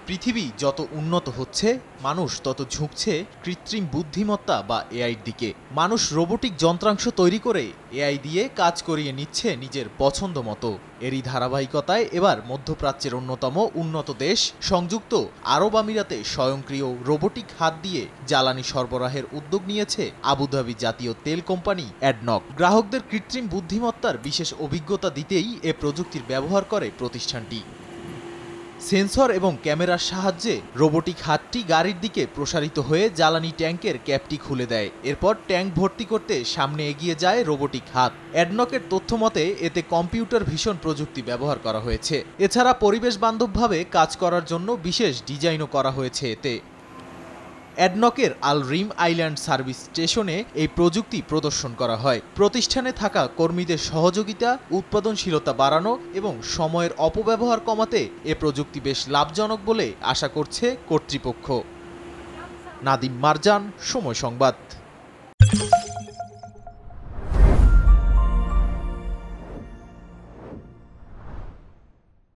পৃথিবী যত উন্নত হচ্ছে মানুষ তত ঝুঁকছে কৃত্রিম বুদ্ধিমত্তা বা এআইর দিকে। মানুষ রোবোটিক যন্ত্রাংশ তৈরি করে এআই দিয়ে কাজ করিয়ে নিচ্ছে নিজের পছন্দ মতো। এরই ধারাবাহিকতায় এবার মধ্যপ্রাচ্যের অন্যতম উন্নত দেশ সংযুক্ত আরব আমিরাতে স্বয়ংক্রিয় রোবোটিক হাত দিয়ে জ্বালানি সরবরাহের উদ্যোগ নিয়েছে আবুধাবি জাতীয় তেল কোম্পানি অ্যাডনক। গ্রাহকদের কৃত্রিম বুদ্ধিমত্তার বিশেষ অভিজ্ঞতা দিতেই এ প্রযুক্তির ব্যবহার করে প্রতিষ্ঠানটি। সেন্সর এবং ক্যামেরার সাহায্যে রোবোটিক হাতটি গাড়ির দিকে প্রসারিত হয়ে জ্বালানি ট্যাঙ্কের ক্যাপটি খুলে দেয়। এরপর ট্যাঙ্ক ভর্তি করতে সামনে এগিয়ে যায় রোবোটিক হাত। অ্যাডনকের তথ্যমতে এতে কম্পিউটার ভিশন প্রযুক্তি ব্যবহার করা হয়েছে। এছাড়া পরিবেশ বান্ধবভাবে কাজ করার জন্য বিশেষ ডিজাইনও করা হয়েছে এতে। অ্যাডনকের আল রিম আইল্যান্ড সার্ভিস স্টেশনে এই প্রযুক্তি প্রদর্শন করা হয়। প্রতিষ্ঠানে থাকা কর্মীদের সহযোগিতা, উৎপাদনশীলতা বাড়ানো এবং সময়ের অপব্যবহার কমাতে এ প্রযুক্তি বেশ লাভজনক বলে আশা করছে কর্তৃপক্ষ। নাদিম মারজান, সময় সংবাদ।